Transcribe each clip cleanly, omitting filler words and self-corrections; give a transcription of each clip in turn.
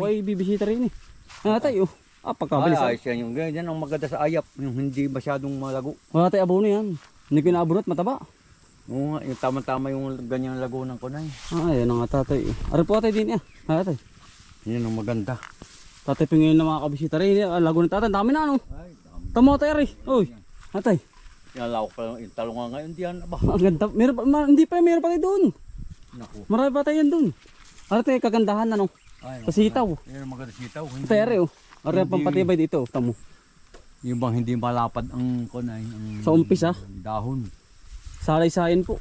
ay bibisita rin eh. Ano tayo? Pagkabilis. Ay, ayos yan yung ganyan ang maganda sa ayap. Yung hindi masyadong malago. Wala tayo abono yan. Hindi ko inaabunot, mataba. Oo nga, yung tama-tama yung ganyang lago ng kunay. Yan ang tatay eh. Ari po tatay din eh. Tatay. Yan ang maganda. Tatay po ngayon na mga kabisita rin. Lago ng tatay, dami na ano. Ay, dami. Tamo tayo rin. Uy, tatay. Kinalawak pa lang yung talong nga ngayon diyan. Aba. Ang ganda. Hindi pa, meron pa tayo doon. Naku. Marami pa tayo yan doon. Ano tayo kagandahan ano? Ay, Sa sitaw. yan ang maganda sitaw. Tayo rin oh. Ari ang pampatibay dito. Tamo. Yung bang hindi malapad ang kunay. Ang Sa umpisa? Dahon. Salay-sayin po.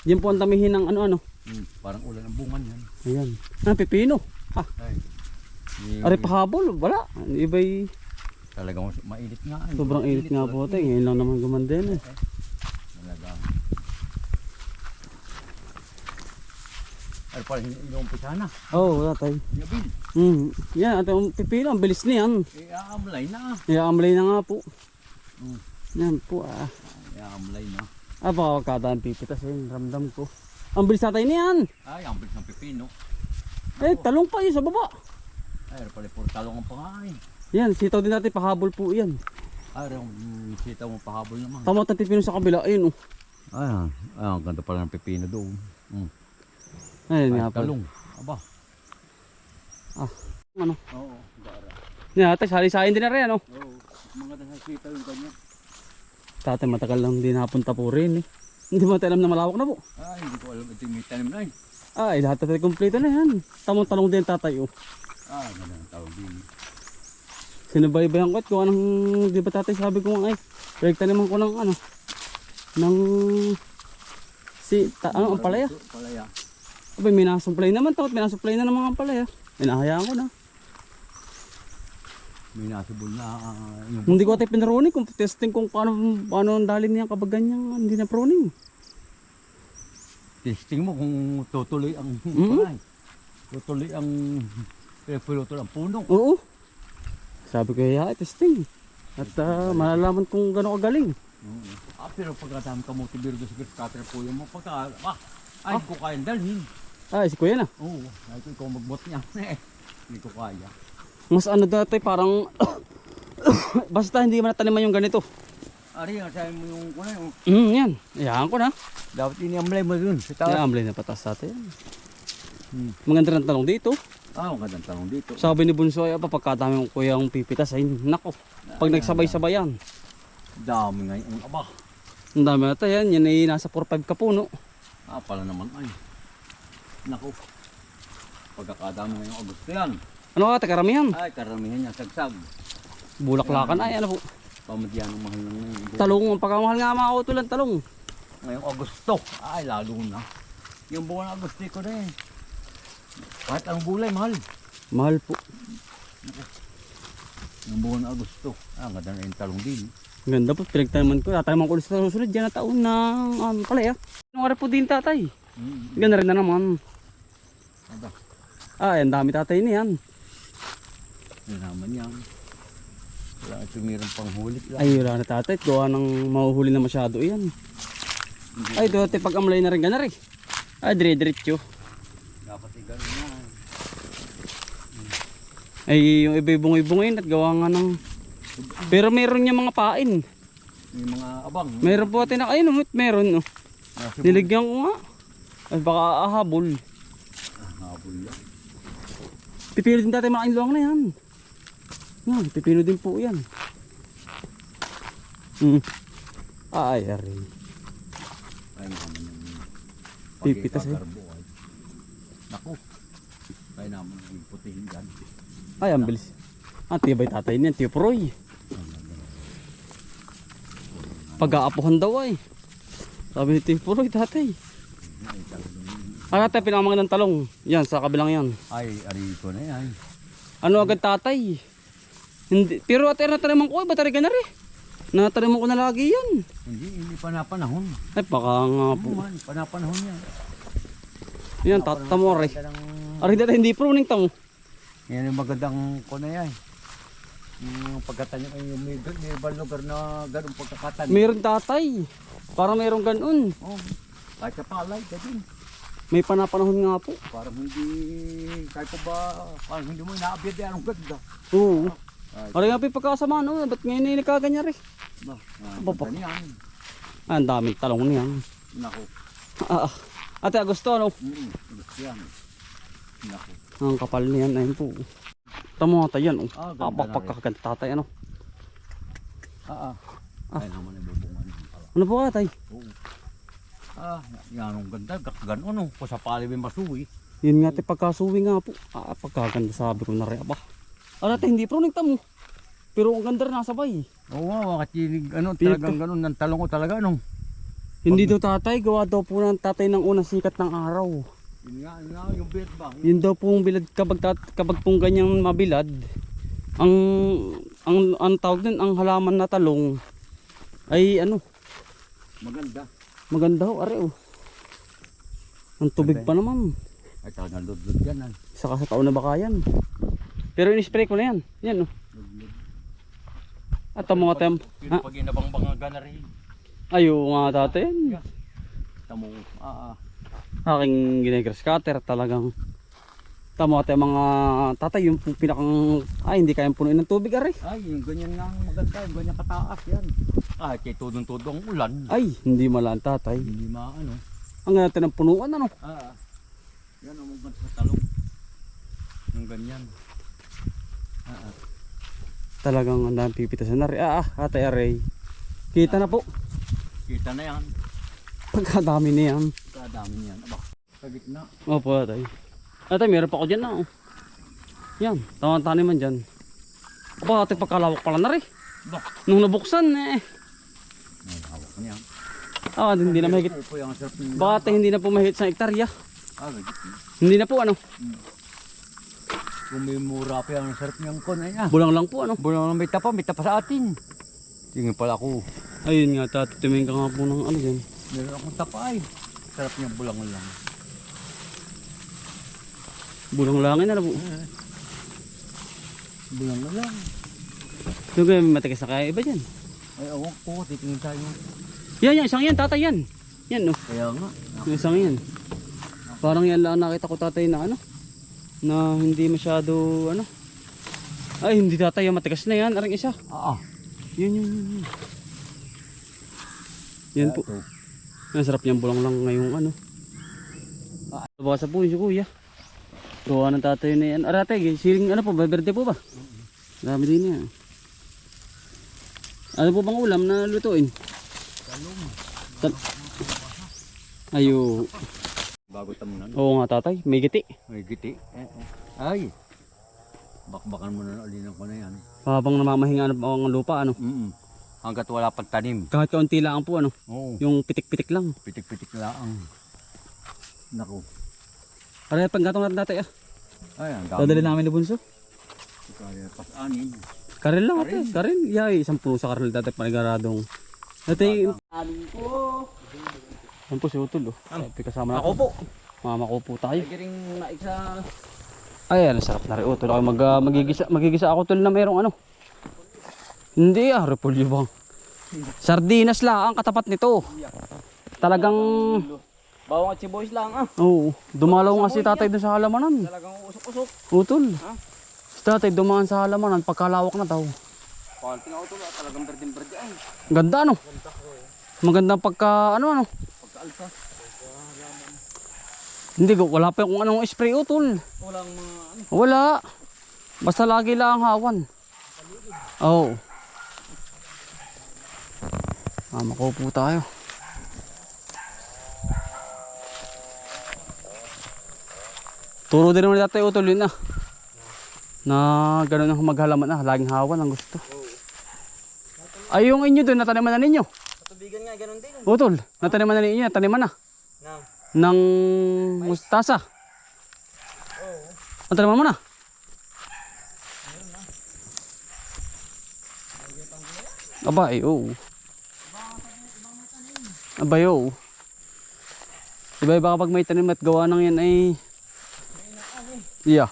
Yan po ang tamihin ng ano-ano. Parang ulan ng bungan yan. Ayan. Pipino. Ay. Ari pahabol. Wala. Iba'y Talagang mainit nga. sobrang init nga po tayo. Ngayon lang naman gumanda eh. Talagang. Ay pala inuumpisa na. Wala tayo. Yabil. Yan, at ang pipino, ang bilis niyan. Aamlay na. Amlay na nga po. Yan po Aamlay na. baka kadaan pipitas yun, ramdam ko. Ang bilis natin niyan. Ay, ang bilis ng pipino. Talong pa yun sa baba. Ay, pala puro talong ang pangain. Yan, sitaw din natin, pahabol po yan. Ay, sitaw mo pahabol naman. Tama at pipino sa kabila, ayun oh. Ay, ang ganda pala ng pipino doon. Ayun Ay, nga po. talong. Aba. Ano? Oo, dara. Yan, ate, sali-sayin din na rin ano. Oo, mga nasa sitaw yung ganyan. Tatay, matagal lang din napunta po rin eh. Hindi mo tayo alam na malawak na po. Ay, hindi ko alam ito yung may tanim na Lahat tayo kumpleto na yan. Tamang talong din tatay oh. ganda ng tawag din. Sinubaybayan ko at kung anong, di ba tatay sabi ko nga rekta naman ko ng ano, ng, ang palaya. Palaya. Abay, may nasupply naman to, may nasupply na ng mga palaya. Inahayaan ko na. May nasubol na yung Hindi ko tayo pinaruning kung testing kung paano ang dalin niya kapag ganyan, hindi na pruning. testing mo kung tutuloy ang tutuloy ang pulutol ang puno. Oo. Sabi ko, testing. At malalaman kung gano'n kagaling. Pero pagkatama kamuti biro sa cutter po yung mo pagka ay ko kayang dalhin. Si kuya na. Oo, ay ko ikaw magbot niya. Hindi ko kaya. Mas ano dati parang basta hindi man nataniman yung ganito. Ari, sabi mo yung kunay. Yan. Iyahan ko na. Dapat iniamlay mo dun sa taas. Amlay na patas sa atin. Maganda ng talong dito. Magandang tanong dito. Sabi ni Bunso ay pagkadami ng kuya ang pipitas ay nako. Pag nagsabay-sabay yan. Dami ngayon. Aba. Ang dami natin yan. Yan ay nasa 4-5 ka puno. Pala naman ay. Nako. Pagkakadami ngayong Agosto yan. Ano ka, karamihan? Ay, karamihan niya. Sagsag. Bulaklakan ay ano po. Pamadyan ng mahal ng ngayon. Talong, ang pagkamahal nga mga utulan talong. Ngayong Agosto. Ay, lalo na. Yung buwan ng Agosto ko na eh. Kahit ang gulay, mahal. Mahal po. Yung buwan ng Agosto. Ganda na yung talong din. Ganda po, pinagtanaman ko. Tataman ko sa susunod dyan na taon ng palaya. Anong araw po din tatay? Ganda rin na naman. Aba. Ang dami tatay niyan. Yun naman yan. Wala ito mayroong panghuli lang. Ay, wala na tatay. Gawa ng mahuhuli na masyado yan. Ay, dati pag amlay na rin gana rin. Dire-diretso. Dapat i-gano'n yan. Ay, yung iba bungay-bungayin at gawa nga ng... Pero meron niya mga pain. Yung mga abang. Meron po natin na... Ay, numit meron. Niligyan ko nga. Ay, baka ahabol. Habol yan. Pipino din tatay malaking luwang na yan. Yan, pipino din po yan. Ay, aray. Ay, naman yung Pipitas eh. Naku. Ay naman yung putihin dyan. Ay, ang bilis. Tibay tatay niyan, Tiyo Proy. Pag-aapuhan daw ay. Sabi ni Tiyo Proy, tatay. Tatay, pinamangin ng talong. Yan, sa kabilang yan. Ay, ari ko na yan. Ano agad tatay? Hindi, pero ate nataniman ko, ba't ka na rin? Nataniman ko na lagi yan. Hindi panapanahon. Ay, baka nga po. Panapanahon yan. Yan, tatamo rin. Ari dati hindi pruning tamo. Yan yung magandang ko na yan. Yung pagkatanim ay yung may ibang lugar na ganun pagkakatanim. Meron tatay. Parang meron ganun. Kahit sa palay, ka din. May panapanahon nga po. Parang hindi, kahit pa ba, parang hindi mo inaabiyad yan. Ang ganda. Oo. Ay, Aray nga po yung pagkasama, no? Ba't ngayon ay nagkaganya rin? ba, Baba. yan. Ah, ang daming talong niyan. Naku. Ate Agusto, ano? Gusto yan. Naku. Ang kapal niyan, ayun po. Tamo nga tayo yan, oh. Ganda na rin. Pagkakaganda tatay, ano? Ay naman ay bubungan. Ano po ka, tay? Oo. Yan ang ganda. Gano'n, no? Kung sa palibing masuwi. Yun nga, tay, pagkasuwi nga po. Pagkaganda sabi ko na rin, aba. Tay, hindi pro nagtamo. Pero ang ganda rin nasabay. Oo, kasi talagang gano'n ng talong ko talaga, no? Hindi daw tatay, gawa daw po ng tatay ng unang sikat ng araw. Yun nga, yung bed ba? Yun daw pong bilad kapag pong ganyang mabilad, ang tawag din, ang halaman na talong ay ano, Maganda. maganda ho, are oh. Ang tubig pa naman. Ay talagang ludlod yan. Saka sa taon na baka yan. Pero in-spray ko na yan. Yan oh. At ang mga tem. Pero pag inabang-bang gana rin. Ayo nga tatay yan. Tamo. Aking ginegrass cutter talagang. Tama tayo mga tatay yung pinakang hindi kayang punuin ng tubig are. Ay, yung ganyan nga maganda, yung ganyan kataas yan. Kay tudong-tudo ang ulan. Ay, hindi malaan tatay. Hindi maano. Ang natin ng punuan ano. Yan ang maganda sa talong. Yung ganyan. Talagang ang dami pipitasan na rin. Atay aray. Kita na po. Kita na yan. Pagkadami na yan. Kadami niyan. Aba, sa gitna. Opo atay. Atay, meron pa ako dyan na oh. Yan, tawang taniman dyan. Aba, atay pagkalawak pala na rin. Nung nabuksan eh. Ay, hawak niyan. Hindi na mahigit. Upo yung sarap niya. Baka atay hindi na po mahigit sa hektarya. Gagit. Hindi na po ano. Kung may mura pa yung sarap niyang kon. Bulang lang po ano. Bulang may tapa sa atin. Tingin pala ako. Ayun nga, tumingin ka nga po ng ano dyan. Meron akong tapa ay. Sarap niyang bulang lang. Bulang langin na po. Bulang lang. Yung kaya may matigas na kaya iba dyan. Ay, awak ko. Titingin tayo. Yan, isang yan, tatay yan. Yan no. Kaya nga. Yung isang yan. Parang yan lang nakita ko tatay na ano. Na hindi masyado ano. Ay, hindi tatay, matigas na yan. Aring isa. Yun. Yan po. Ang sarap niyang bulang lang ngayong ano. Baka sa po si kuya. Gawa ng tatay na yan. Aratay, siling ano po, berde po ba? Dami din yan. Ano po bang ulam na lutuin? Ayo. Bago tamunan. Oo nga tatay, may giti. May giti. Ay. Bakbakan mo na ulinan ko na yan. Habang namamahinga ang lupa ano. Hanggat wala pang tanim. Kahit kaunti lang po ano. Oo. Yung pitik-pitik lang. Pitik-pitik lang. Naku. Aray, panggatong natin tatay Ay, ang dami. Dadali namin ni Bunso. Kaya pas-anin. Karel lang ate, karel. Yay, isang puno sa karel dati panigaradong. Dati, anin po. Yan po si Utol oh. Sabi kasama natin. Ako po. Mama ko po tayo. Giring naiksa. Ay, ano sarap na rin Utol. Ako magigisa ako tol na mayroong ano. Hindi repolyo bang. Sardinas lang ang katapat nito. Talagang Bawang at sibuyas lang oo, dumalaw nga si tatay doon sa halamanan. Talagang usok-usok. Utol. Si tatay dumaan sa halamanan pagkalawak na daw. Panting ako to, talagang berdeng-berde ay. Ganda ano? Magandang pagka ano. Pagkaalsa. Hindi ko wala pa kung anong spray Utol. Walang mga ano. Wala. Basta lagi lang ang hawan. Oo. Mama ko po tayo. Turo din naman dati Utol yun na gano'n ang maghalaman laging hawan ang gusto. Ay yung inyo doon nataniman na ninyo. Katubigan nga gano'n din. Utol, nataniman na ninyo, taniman na. Ng mustasa. Oo. Nataniman mo na. Abay, oo. Abay, oo. Iba-iba kapag may tanim at gawa ng yan ay iya.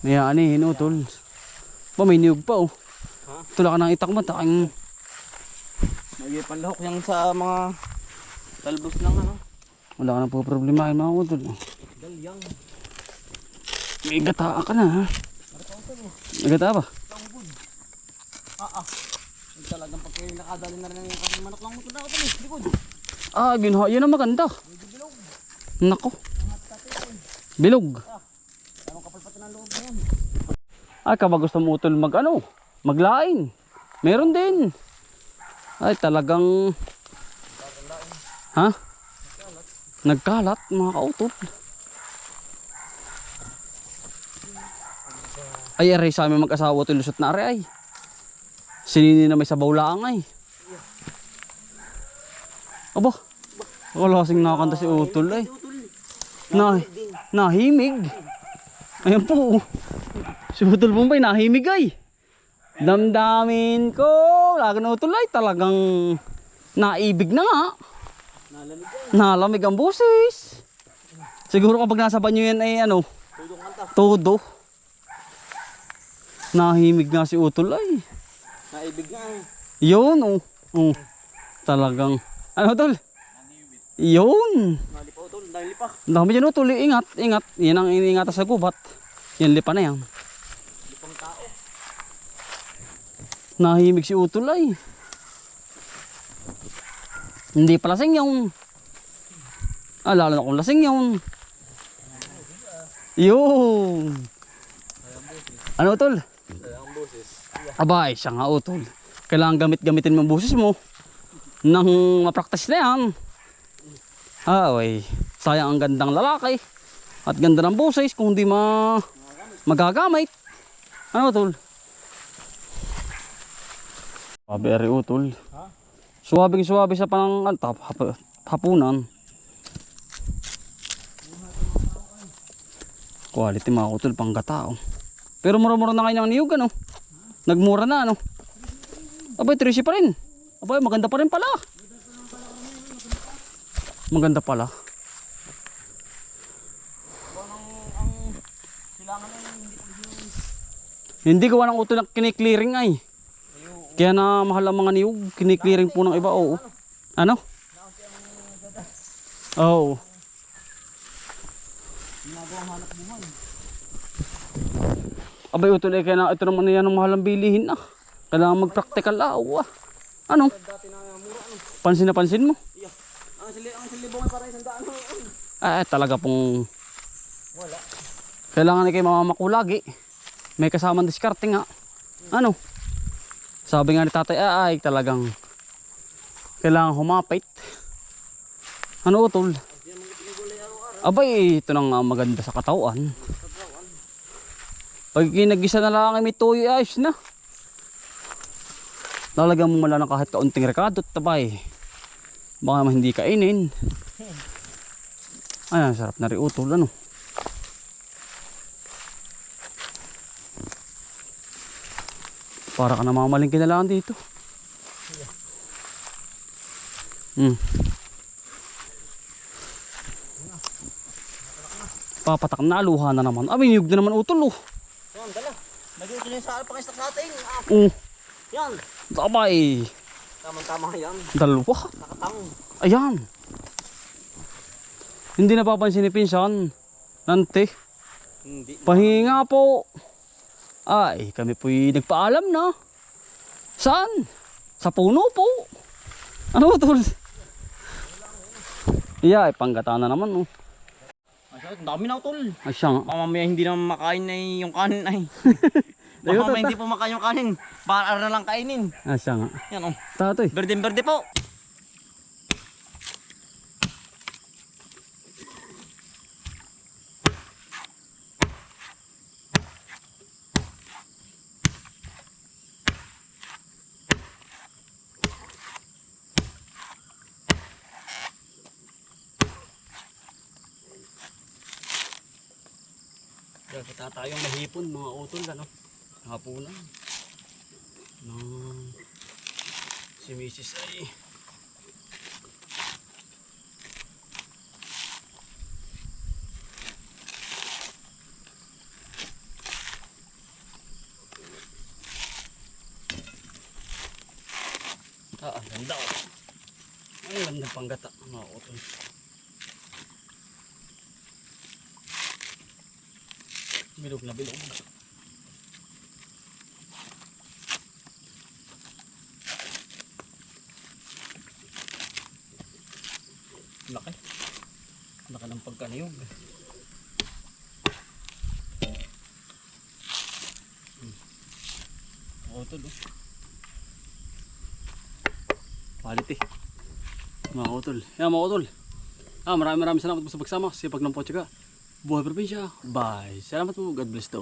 Naya anihin Utol. Ba may niyog pa oh. Tula ka ng itak mo taking Ay, panlahok yan sa mga talbos ng ano. Wala ka na po problema mga utol. Galyang. May gata ka na ha. May gata ba? Ay, talagang pag kayo nakadali na rin ng kasing manok lang mo na ako eh. Likod. Ah, yun ang maganda. Nako. Bilog. Anong kapal pati ng loob na yan? Ay, kapag gusto mo utol maglain. Meron din. Ay, talagang... Ha? Nagkalat, mga kautol. Ay, aray sa amin mag-asawa ito lusot na aray ay. Sinini na may sabaw laang ay. Aba, wala kasing nakakanta si utol ay. Nahimig. Ayan po. Si utol Bombay nahimig ay. Damdamin ko. Lagi na utol ay talagang naibig na nga. Nalamig ang busis. Siguro kapag nasa banyo yan ay ano. Todo. Nahimig nga si utol ay. Naibig nga eh. Yun oh. Oh. Talagang. Ano utol? Yun. Nalipa utol, dahil lipa. Dami dyan utol. Ingat. Ingat. Yan ang iniingatan sa gubat. Yan lipa na yan. Lipang tao. Nahimig si utol ay. Hindi pa lasing yung. Ah, lalo na kung lasing yung. Yun. Ano utol? Ang boses. Abay, siya nga utol. Kailangan gamitin mo ang boses mo. Nang mapraktis na yan. Ah, okay. Sayang ang gandang lalaki. At ganda ng boses kung hindi magagamit. Ano utol? Sabi ari utol. Suwabing-suwabe sa hapunan. Quality mga utol, panggatao. Pero mura-mura na kayo ng niyog ano. Nagmura na ano. Abay, 30 pa rin. Abay, maganda pa rin pala. Maganda pala. Hindi gawa ng utol ng kiniklearing ay. Kaya na mahal ang mga niyog. Kiniklearing po ng iba. Oo. Ano? Oo. Abay utol eh, kaya na ito naman yan ang mahalang bilihin ah. Kailangan mag-practical ah. Ano? Pansin na pansin mo? Ang silibong ay para isang daan. Talaga pong wala. Kailangan na kayo mamakulagi. May kasamang diskarte nga. Ano? Sabi nga ni tatay ay talagang kailangan humapit. Ano utol? Abay, ito nang maganda sa katawan. Pag kinagisa na lang ay may toyo, ayos na. Lalagyan mo mala ng kahit kaunting rekado, tabay. Baka naman hindi kainin. Ayan, sarap na rin utol, ano. Para ka namamalingki na lang dito. Papatak na, luha na naman. Niyog na naman utol oh. Yan, dala. Nag-iuto na yung sa pang-stock natin. Yan. Sabay. Tama-tama yan. Dalawa. Nakatang. Ayan. Hindi napapansin ni Pinsan. Nante. Hindi. Pahinga po. Ay, kami po'y nagpaalam na. Saan? Sa puno po. Ano tol? Iya, panggata na naman oh. Ang dami na utol. Ay siya nga. Baka mamaya hindi naman makain na yung kanin ay. Baka mamaya hindi po makain yung kanin. Baka na lang kainin. Ah, siya nga. Yan oh. Tatoy. Berde-berde po. Kita tayong mahipon mga utol ano. Hapunan. Si Mrs. ay ganda oh. panggata. Mga utol. Bilog na bilog. Laki. Laki ng pagkaniyog. Utol oh. Palit eh. Mga utol. Yan mga utol. Maraming salamat po sa pagsama. Sipag ng Potsika. Buhay probinsya. Bye. Salamat po. God bless daw.